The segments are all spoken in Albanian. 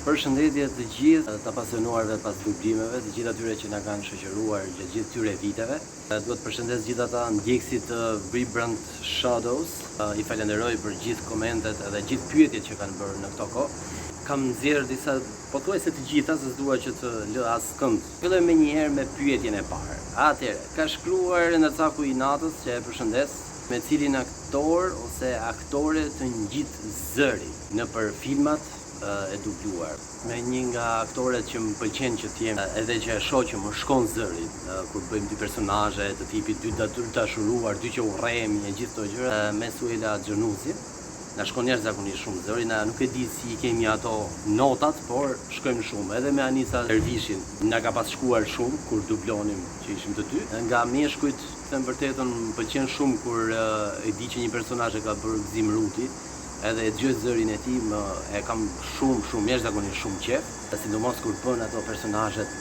Përshëndetje të gjithë të apasionuarve pas dublimeve, të gjithë atyre që na kanë shoqëruar gjatë gjithë këtyre viteve. Duhet përshëndes gjithë ata ndjekësit të Vibrant Shadows. I falenderoj për gjithë komentet edhe gjithë pyetjet që kanë bërë në këto kohë. Kam nxjerrë disa pothuajse të gjitha, se s'dua që të lë askënd. Filloj me njëherë me pyetjen e parë. Atëherë, ka shkruar në Caku i Natës, që e përshëndes, me cilin aktor ose aktore të ngjit zëri nëpër filmat e dubluar. Me një nga aktoret që më pëlqen që t'jem edhe që e shoh që më shkon zëri kur bëjmë dy personazhe të tipit dy dashuruar, dy që urrehemi e gjithë këto gjëra, me Suela Xhonuzi. Na shkon jashtëzakonisht shumë zëri, na nuk e di si i kemi ato notat, por shkojmë shumë. Edhe me Anisa Dervishin na ka pas shkuar shumë kur dublonim që ishim të dy. Nga meshkujt, them vërtetën, më pëlqen shumë kur e di që një personazh e ka bërë Gzim Ruti. Edhe e dëgjoj zërin e tij, e kam shumë jashtëzakonisht shumë qejf, sidomos kur bën ato personazhet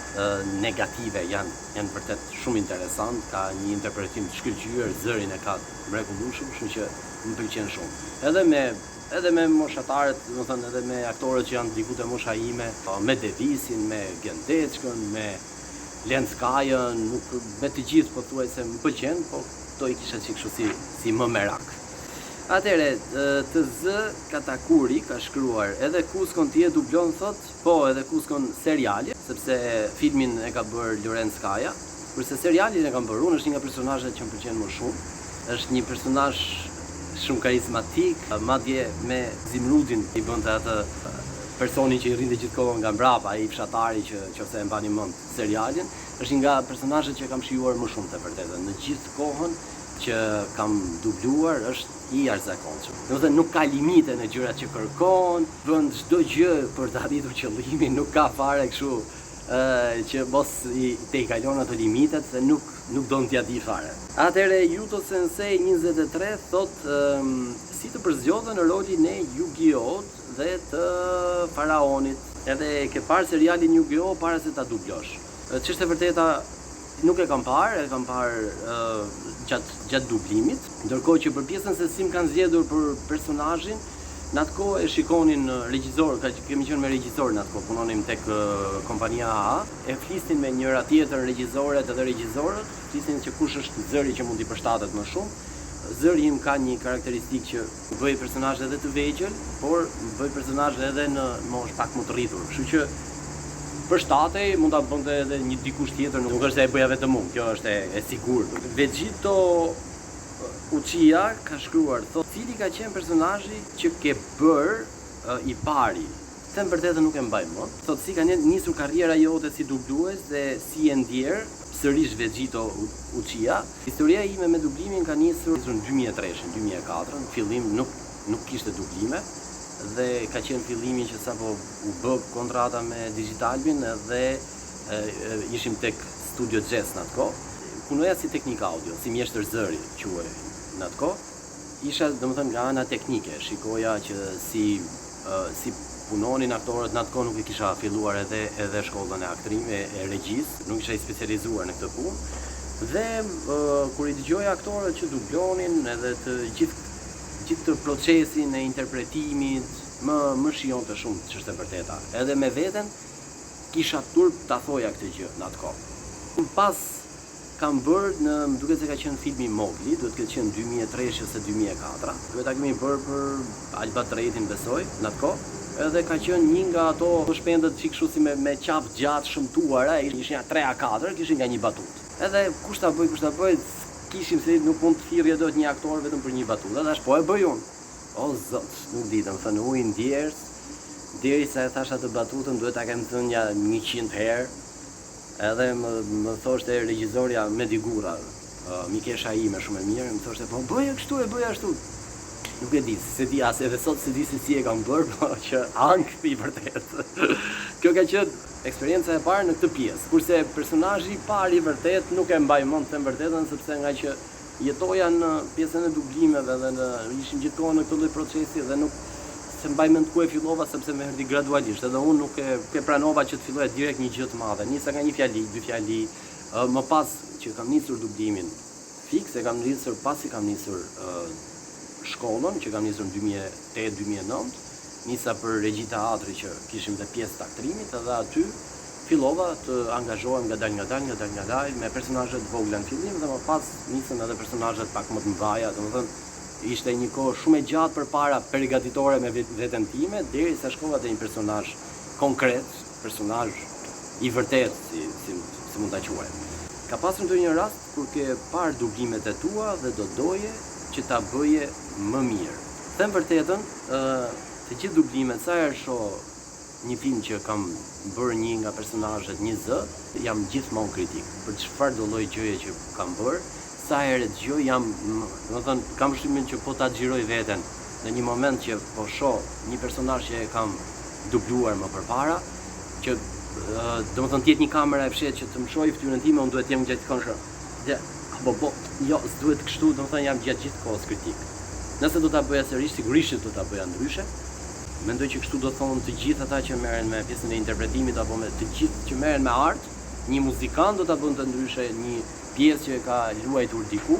negative, janë vërtet shumë interesant, ka një interpretim të shkëlqyer, zërin e ka mrekullueshëm, kështu që më pëlqen shumë. Edhe me moshatarët, domethënë edhe me aktorët që janë diku te mosha ime, me Devisin, me Gendeçkën, me Lenckajën, me të gjithë pothuajse më pëlqen, po këto i kisha kështu si më merak. Atëre, të Z Katakuri ka shkruar edhe Kuskon ti e dublon thot, po edhe Kuskon seriali, sepse filmin e ka bërë Lorenz Kaja, kurse serialin e kam bërë unë, është një nga personazhet që më pëlqen më shumë. Është një personazh shumë karizmatik, madje me Zimrudin i bënte atë personi që i rrinte gjithkohën nga mbrapa, ai fshatari që nëse e mbani mend serialin, është një nga personazhet që kam shijuar më shumë të vërtetën. Në gjithë kohën që kam dubluar është i jashtëzakonshëm. Domethënë nuk ka limite në gjërat që kërkon, bën çdo gjë për të arritur qëllimin, nuk ka fare kështu që mos i kalon ato limitet, se nuk don t'ia di fare. Atëherë Yuto Sensei 23 thot si të përzgjodhen në rolin e Yu-Gi-Oh dhe të faraonit. Edhe ke parë serialin Yu-Gi-Oh para se ta dublosh. Ç'është e vërteta nuk e kam parë gjatë dublimit, ndërkohë që për pjesën se si më kanë zgjedhur për personazhin, në atë kohë e shikonin regjisor, kemi qenë me regjisor në atë kohë, punonim tek kompania AA, e flisnin me njëra tjetër regjisorët edhe regjisorët, flisnin që kush është zëri që mund t'i përshtatet më shumë. Zëri im ka një karakteristikë që bëj personazhe edhe të vegjël, por bëj personazhe edhe në moshë pak më të rritur, kështu që përshtatej, mund ta bënte edhe një dikush tjetër, nuk është se e bëja vetëm unë, kjo është e sigurt. Vegito Uchiha ka shkruar, thot, cili ka qenë personazhi që ke bër i pari? Them vërtetën nuk e mbaj mend. Thot, si ka nisur karriera jote si dublues dhe si e ndjer, sërish Vegito Uchiha. Historia ime me dublimin ka nisur në 2003, 2004, në fillim nuk kishte dublime. Dhe ka qenë fillimi që sapo u bë kontrata me Digitalbin dhe ishim tek Studio Jazz në atë kohë. Punoja si teknik audio, si mjeshtër zëri quhej në atë kohë. Isha domethënë nga ana teknike, shikoja që si punonin aktorët në atë kohë, nuk e kisha filluar edhe shkollën e aktrimit e regjisë, nuk isha i specializuar në këtë punë. Dhe kur i dëgjoja aktorët që dublonin edhe të gjithë procesin e interpretimit, më shijonte shumë ç'është e vërteta. Edhe me veten kisha turp ta thoja këtë gjë në atë kohë. Pas kam bërë më duket se ka qenë filmi Mowgli, duhet të ketë qenë 2003 ose 2004. Duhet ta kemi bërë për Albat Retin, besoj, në atë kohë. Edhe ka qenë një nga ato shpendët kështu si me qafë gjatë shëmtuara, ishin 3-4, kishin nga një batutë. Edhe kush ta bëj, kishim se nuk mund të thirrje dot një aktor vetëm për një batutë, tash po e bëj unë. O zot, nuk di, më thënë ujë ndjerës, derisa e thash atë batutën, duhet ta kem thënë ja 100 herë. Edhe më thoshte regjisorja Medigura, mikesha ime shumë e mirë, më thoshte, po bëj kështu e bëj ashtu. Nuk e di, se di as edhe sot se di se si e kam bërë, po që ankth i vërtet. Kjo ka qenë eksperienca e parë në këtë pjesë, kurse personazhi i parë i vërtet nuk e mbaj mend them vërtetën, sepse nga që jetoja në pjesën e dublimeve dhe ishim gjithkohën në këtë lloj procesi dhe nuk se mbaj mend ku e fillova, sepse më erdhi gradualisht, edhe unë nuk e pranova që të filloja direkt një gjë të madhe. Nisa nga një fjali, dy fjali, më pas që kam nisur dublimin fiks, e kam nisur pasi kam nisur shkollën, që kam nisur në 2008-2009, nisa për regji teatri që kishim dhe pjesë të aktrimit, edhe aty fillova të angazhohem ngadalë me personazhe të vogla në fillim dhe më pas nisën edhe personazhe pak më të mëdha, domethënë ishte një kohë shumë e gjatë përpara përgatitore me veten time, derisa shkova te një personazh konkret, personazh i vërtet, si mund ta quajmë. Ka pasur ndonjë rast kur ke parë dublimet e tua dhe do doje që ta bëje më mirë. Them vërtetën, të gjithë dublimet, sa herë shoh një film që kam bërë një nga personazhet një zë, jam gjithmonë kritik për çfarë do lloj gjëje që kam bërë. Sa herë dëgjoj domethënë kam përshtypjen që po ta xhiroj veten në një moment që po shoh një personazh që e kam dubluar më përpara, që domethënë të jetë një kamera e fshehtë që të më shohë fytyrën time, unë duhet të jem gjatë këndshëm. Jo, s'duhet kështu, domethënë jam gjatë gjithë kohës kritik. Nëse do ta bëja sërish, sigurisht do ta bëja ndryshe. Mendoj që kështu do thonë të gjithë ata që merren me pjesën e interpretimit apo me të gjithë që merren me art, një muzikant do ta bënte ndryshe, një pjesë që ka luajtur diku,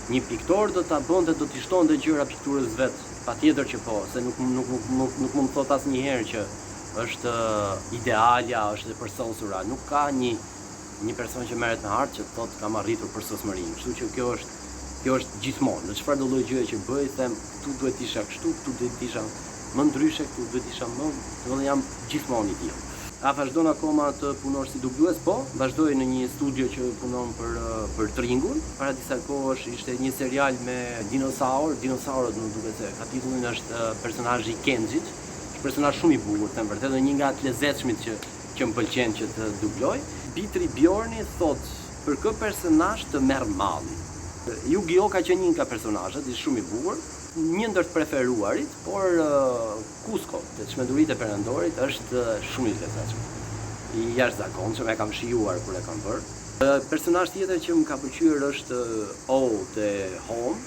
një piktor do ta bënte, do t'i shtonte gjëra pikturës vet. Patjetër që po, se nuk mund të thot asnjëherë që është idealja, është e përsosura. Nuk ka një person që merret me art që thotë kam arritur përsosmërinë. Kështu që kjo është gjithmonë. Në çfarë do lloj gjëje që bëj, them këtu duhet të isha kështu, këtu duhet të isha më ndryshe, këtu duhet të isha më, domethënë jam gjithmonë i tillë. A vazhdon akoma të punosh si dublues? Po, vazhdoj në një studio që punon për Tringun. Para disa kohësh ishte një serial me dinosaur, dinosaurët më duket se ka titullin është personazhi Kenjit. Është personazh shumë i bukur, them vërtet, një nga të lezetshmit që më pëlqen që të dubloj. Bitri Bjorni thotë për kë personazh të merr malli. Yu-Gi-Oh ka qenë një nga personazhet, ishte shumë i bukur, një ndër të preferuarit, por Cusco, te çmendurit e Perandorit, është shumë i lezetshëm. I jashtëzakonshëm, e kam shijuar kur e kam bërë. Personazh tjetër që më ka pëlqyer është O te Home,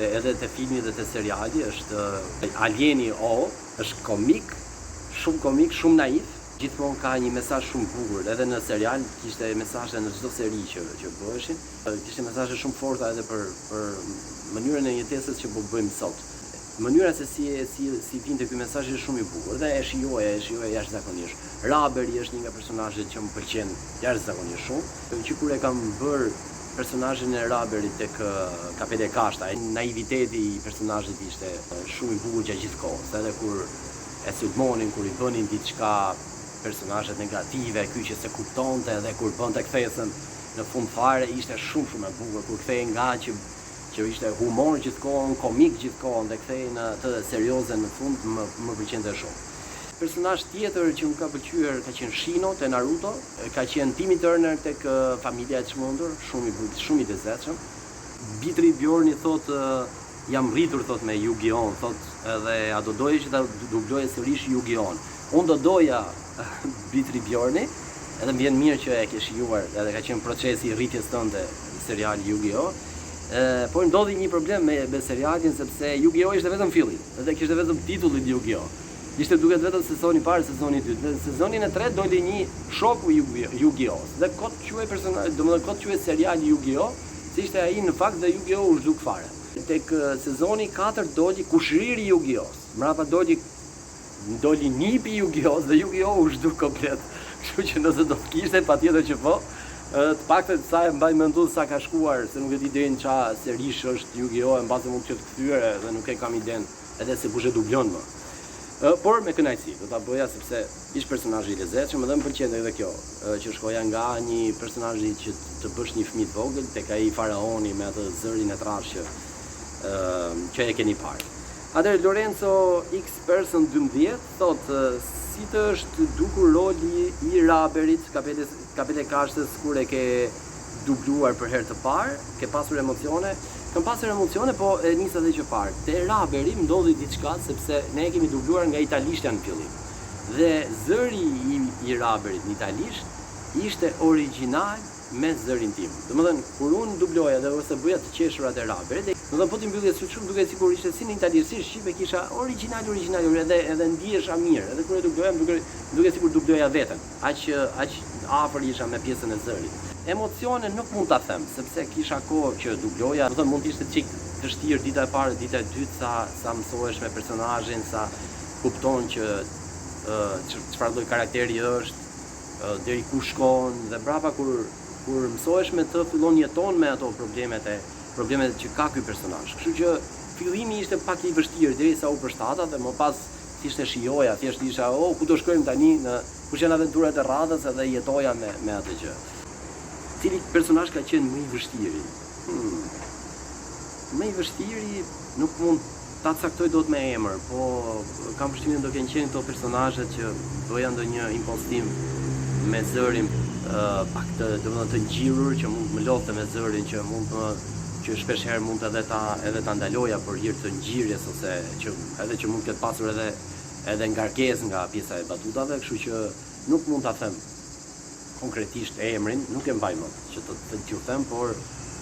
edhe te filmi dhe te seriali, është alieni O, është komik, shumë naif. Gjithmonë ka një mesazh shumë bukur, edhe në serial kishte mesazhe në çdo seri që bëheshin. Kishte mesazhe shumë forta edhe për mënyrën e jetesës që po bëjmë sot. Mënyra se si vinte ky mesazh është shumë i bukur dhe e shijoja jashtëzakonisht. Raberi është një nga personazhet që më pëlqen jashtëzakonisht shumë. Që kur e kam bërë personazhin e Raberit tek Kapele Kashta, naiviteti i personazhit ishte shumë i bukur gjatë gjithë kohës, edhe kur e sulmonin, kur i bënin diçka personazhet negative, ky që se kuptonte dhe kur bënte kthesën në fund fare ishte shumë e bukur kur kthehej nga që ishte humor gjithkohon, komik gjithkohon dhe kthehej në të serioze në fund më pëlqente shumë. Personazh tjetër që më ka pëlqyer ka qenë Shino te Naruto, ka qenë Timmy Turner tek familja e çmendur, shumë i lezetshëm. Bitri Bjorni thotë jam rritur thot me Yu-Gi-Oh, thot edhe a do doje që ta dubloje sërish Yu-Gi-Oh. Unë do doja Bitri Bjorni, edhe më vjen mirë që e ke shijuar, edhe ka qenë procesi i rritjes tënde seriali Yu-Gi-Oh. Por ndodhi një problem me serialin sepse Yu-Gi-Oh ishte vetëm filli, edhe kishte vetëm titullin Yu-Gi-Oh. Ishte duket vetëm sezoni i parë, sezoni i dytë. Në sezonin e tretë doli një shoku Yu-Gi-Oh. Dhe kot quhej personazh, domethënë kot quhej seriali Yu-Gi-Oh, si ishte ai në fakt dhe Yu-Gi-Oh u zhduk fare. Tek sezoni 4 doli Kushriri Yu-Gi-Oh. Mrapa doli nipi Yu-Gi-Oh dhe Yu-Gi-Oh u zhduk komplet. Kështu që nëse do të kishte patjetër që po, të paktën sa e mbaj mendun sa ka shkuar, se nuk e di deri në çfarë serish është Yu-Gi-Oh, mbase mund të ketë kthyer dhe nuk e kam iden edhe se kush e dublon më. Por me kënaqësi do ta bëja sepse ish personazh i lezetshëm dhe më pëlqente edhe kjo, që shkoja nga një personazh që të bësh një fëmijë të vogël tek ai faraoni me atë zërin e trashë që e keni parë. Atëherë Lorenzo X Person 12 thotë si të është dukur roli i Raberit Kapele Kashtës kur e ke dubluar për herë të parë, ke pasur emocione? Kam pasur emocione, po e nisa dhe që parë. Te Raberi më ndodhi diçka sepse ne e kemi dubluar nga italishtja në fillim. Dhe zëri i Raberit në italisht ishte origjinal me zërin tim. Domethënë kur unë dubloja dhe ose bëja të qeshurat e Raberit, domethënë po ti mbyllje shumë duket sikur ishte si në italisht, si shqipe kisha origjinal edhe ndihesha mirë. Edhe kur e dubloja duket sikur dubloja veten. Aq afër isha me pjesën e zërit. Emocione nuk mund ta them, sepse kisha kohë që dubloja, domethënë mund të ishte çik vështirë dita e parë, dita e dytë sa mësohesh me personazhin, sa kupton që çfarë lloj karakteri është, deri ku shkon dhe brapa kur mësohesh me të fillon jeton me ato problemet që ka ky personazh. Kështu që fillimi ishte pak i vështirë derisa u përshtata dhe më pas thjesht e shijoja, thjesht isha, ku do shkojmë tani, kush janë aventurat e radhës edhe jetoja me atë gjë. Cili personazh ka qenë më i vështiri? Më i vështiri nuk mund ta caktoj dot me emër, po kam përshtypjen do kenë qenë këto personazhet që doja ndonjë impostim me zërin pak të ngjirur që mund më lodhte me zërin që shpesh herë mund edhe ta ndaloja për hir të ngjirjes ose që mund të ketë pasur edhe ngarkesë nga pjesa e batutave, kështu që nuk mund ta them konkretisht emrin, nuk e mbaj mend që t'ju them, por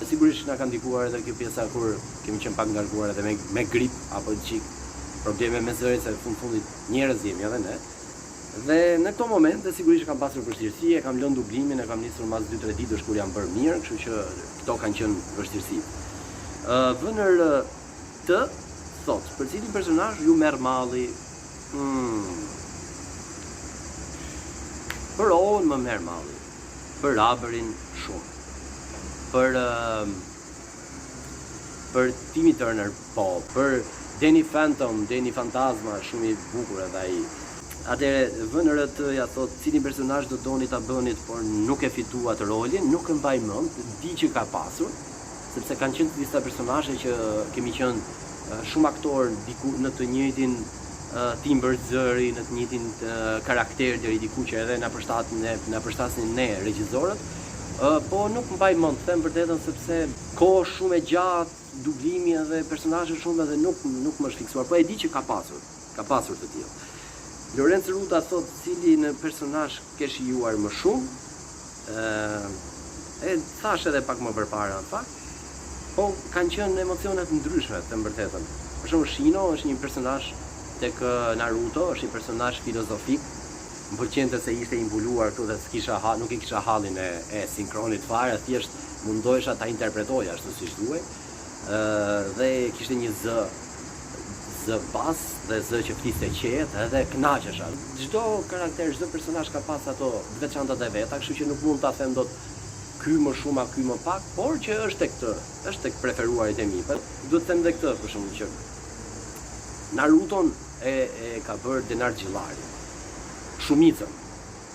sigurisht na ka ndikuar edhe kjo pjesa kur kemi qenë pak ngarkuar edhe me grip apo çik probleme me zërin se fundit njerëz jemi edhe ne. Dhe në këto momente sigurisht kam pasur vështirësi, e kam lënë dublimin, e kam nisur mas 2-3 ditësh kur jam bërë mirë, kështu që këto kanë qenë vështirësi. Vënër të thot, për cilin personazh ju merr malli? Për Owen më merr malli, për Raberin shumë, për Timmy Turner po, për Danny Phantom, Danny Fantasma, shumë i bukur edhe ai. Atëre vënërët ja thot cilin personazh do doni ta bënit, por nuk e fitua atë rolin, nuk e mbaj mend, di që ka pasur, sepse kanë qenë disa personazhe që kemi qenë shumë aktorë diku në të njëjtin timbër zëri, në të njëjtin karakter deri diku që edhe na përshtasin ne regjisorët, po nuk mbaj mend, them vërtetën sepse kohë shumë e gjatë, dublimi edhe personazhe shumë edhe nuk më është fiksuar, po e di që ka pasur të tillë. Lorenz Ruta thot cilin personazh ke shijuar më shumë, thash edhe pak më përpara në fakt, po kanë qenë emocionet ndryshme të mbërtetën. Për shembull Shino është një personazh tek Naruto, është një personazh filozofik, më pëlqente se ishte i mbuluar këtu dhe nuk i kisha hallin e sinkronit fare, thjesht mundohesha ta interpretoja ashtu siç duhej, dhe kishte një zë bas dhe zë që fliste qetë edhe kënaqesha. Çdo karakter, çdo personazh ka pas ato veçantat e veta, kështu që nuk mund ta them dot ky më shumë a ky më pak, por që është tek preferuarit e mi. Duhet të them edhe këtë për shembull që Naruton e ka bërë Denar Xhillari. Shumicën.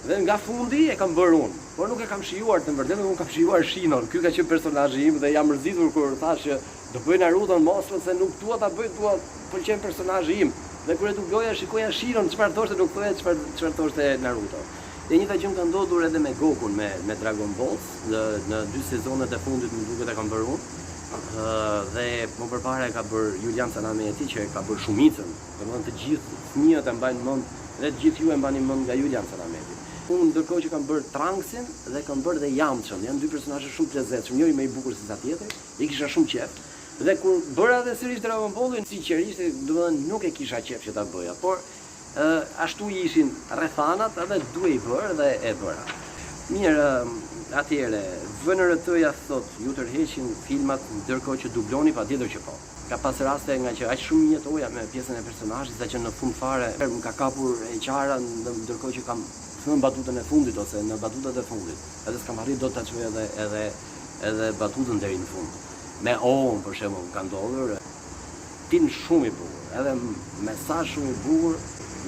Dhe nga fundi e kam bërë unë, por nuk e kam shijuar të vërtetë, unë kam shijuar Shinon. Ky ka qenë personazhi im dhe jam mërzitur kur thash që do bëj Naruton mos se nuk dua ta bëj, pëlqen personazhi im. Dhe kur e dubloja shikoja Shinon, çfarë thoshte nuk thoya çfarë thoshte Naruto. E njëjta gjë ka ndodhur edhe me Gokun me Dragon Balls, në 2 sezonet e fundit më duket e kam bërë unë. Dhe më përpara e ka bërë Julian Sanameti që e ka bërë shumicën. Domethënë të gjithë fëmijët e mbajnë mend dhe të gjithë ju e mbani mend nga Julian Sanameti. Unë ndërkohë që kam bërë Trunksin dhe kam bërë dhe Yamchën, janë 2 personazhe shumë të lezetshëm, njëri më i bukur se sa tjetri, i kisha shumë qejf. Dhe kur bëra edhe sërish Dragon Ballin, sinqerisht, domethënë nuk e kisha qejf që ta bëja, por ashtu ishin rrethanat edhe duhej bërë dhe e bëra. Mirë, atëherë, VNRT-ja thot, ju tërheqin filmat ndërkohë që dubloni, patjetër që po. Ka pas raste nga që aq shumë jetoja me pjesën e personazhit, sa që në fund fare më ka kapur e qara ndërkohë që kam thënë batutën e fundit ose në batutat e fundit. Edhe s'kam arrit dot ta çoj edhe batutën deri në fund. Me Owen për shembull ka ndodhur film shumë i bukur, edhe mesazh shumë i bukur,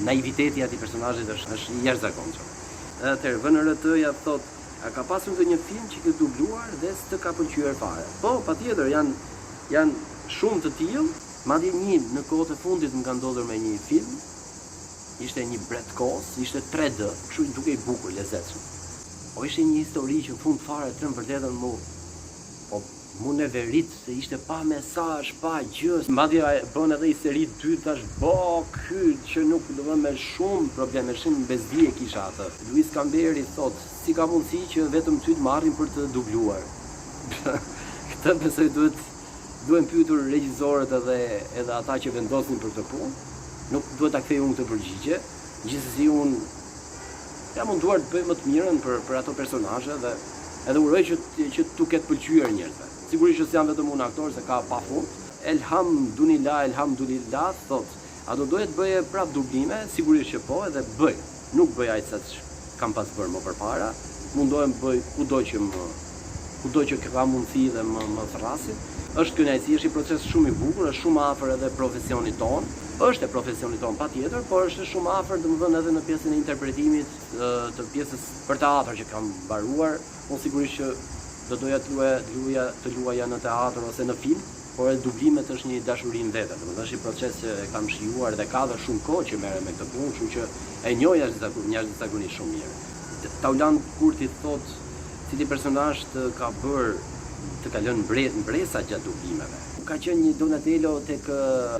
naiviteti i atij personazhit është i jashtëzakonshëm. Atëherë VNRT-ja thot, a ka pasur ndonjë film që ke dubluar dhe s'të ka pëlqyer fare? Po, patjetër, janë shumë të tillë, madje një në kohët e fundit më ka ndodhur me një film. Ishte një Brett Kos, ishte 3D, kështu duke i bukur, lezetshëm. Po ishte një histori që në fund fare të vërtetën mu në verit se ishte pa mesazh, pa gjë. Madje bën edhe i seri 2 tash, ky që nuk do të me shumë probleme, shumë bezdije kisha atë. Luis Camberi thot, si ka mundësi që vetëm ty të marrin për të dubluar. Këtë besoj duhen pyetur regjisorët edhe ata që vendosin për këtë punë. Nuk duhet ta kthej unë këtë përgjigje. Gjithsesi unë jam munduar të bëj më të mirën për ato personazhe dhe edhe uroj që tu ketë pëlqyer njerëzve. Sigurisht që s'jam vetëm unë aktor, se ka pafund. Elhamdulillah, thot, A do doje të bëje prap dublime? Sigurisht që po, edhe bëj. Nuk bëj aq sa kam pas bërë më përpara. Mundohem bëj kudo që ka mundësi dhe më thrasin. Është kënaqësi, është një proces shumë i bukur, është shumë afër edhe profesionit ton. Është e profesionit ton patjetër, por është shumë afër domethënë edhe në pjesën e interpretimit të pjesës për teatr që kam mbaruar. Unë sigurisht që do doja të luaja në teatr ose në film, por edhe dublimet është një dashuri në vete. Domethënë është një proces që e kam shijuar dhe ka dhe shumë kohë që merrem me këtë punë, kështu që e njoh jashtëzakonisht shumë mirë. Tauland Kurti thotë cili personazh të ka lënë mbresa gjatë dublimeve. Ka qenë një Donatello tek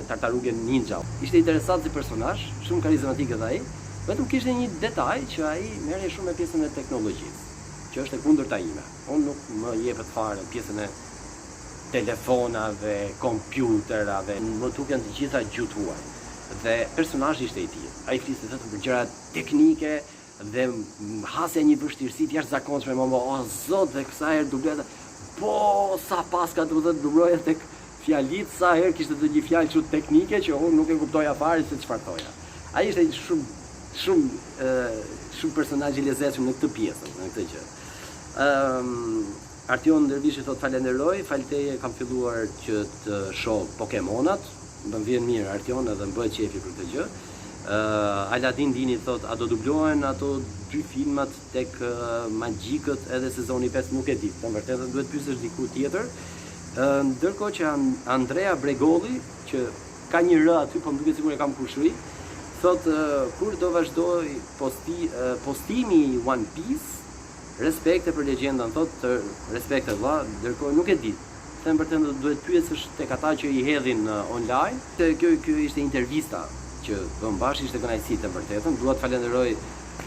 Tartarughe Ninja. Ishte interesant si personazh, shumë karizmatik edhe ai, vetëm kishte një detaj që ai merrej shumë me pjesën e teknologjisë, që është e kundërta ime. Unë nuk më jepet fare pjesën e telefonave, kompjuterave, më duken të gjitha gjutuaj. Dhe personazhi ishte i tillë. Ai fliste vetëm për gjëra teknike dhe hasja një vështirësi të jashtëzakonshme, o zot, dhe kësaj herë dubleta, po sa paska do të dubloja tek fjalit, sa herë kishte të një fjalë kështu teknike që unë nuk e kuptoja fare se çfarë thoja. Ai ishte shumë personazh i lezetshëm në këtë pjesë, në këtë gjë. Artion Dervishi thot falenderoj, falteje kam filluar që të shoh Pokemonat, më vjen mirë Artion edhe më bëhet qefi për këtë gjë. Aladin Dini thot, a do dublohen ato 2 filmat tek Magjikët edhe sezoni 5, nuk e di, të vërtetë duhet pyesësh diku tjetër. Ndërkohë që Andrea Bregolli, që ka një R aty, po më duket sikur e kam kushëri, thot kur do vazhdoj postimi i One Piece, respekte për legjendën, thot respekte vëlla, ndërkohë nuk e di. Them vërtetë duhet pyesësh tek ata që i hedhin online. Kjo ishte intervista që bëm bashkë, ishte kënaqësi të vërtetën. Dua të falenderoj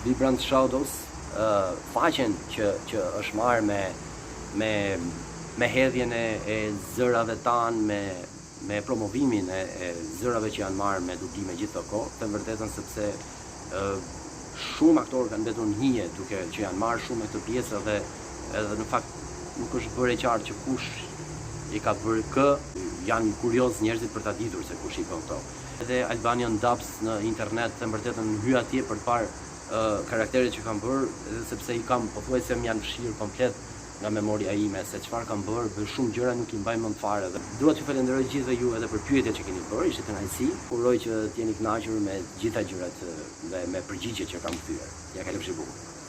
Vibrant Shadows, faqen që është marrë me hedhjen e zërave tanë, me promovimin e zërave që janë marrë me dublime gjithë të kohë, të vërtetën sepse shumë aktorë kanë mbetur në hije duke që janë marrë shumë me këtë pjesë dhe edhe në fakt nuk është bërë e qartë që kush i ka bërë kë, janë kurioz njerëzit për ta ditur se kush i bën këto. Edhe Albanian Dubs në internet të vërtetën hy atje për të parë karakteret që kam bërë, edhe sepse i kam pothuajse më janë fshirë komplet nga memoria ime se çfarë kam bërë, shumë gjëra nuk i mbaj mend fare. Dua t'ju falenderoj gjithëve ju edhe për pyetjet që keni bërë, ishte kënaqësi. Uroj që t'jeni kënaqur me gjitha gjërat dhe me përgjigjet që kam kthyer. Ja kalofshi bukur.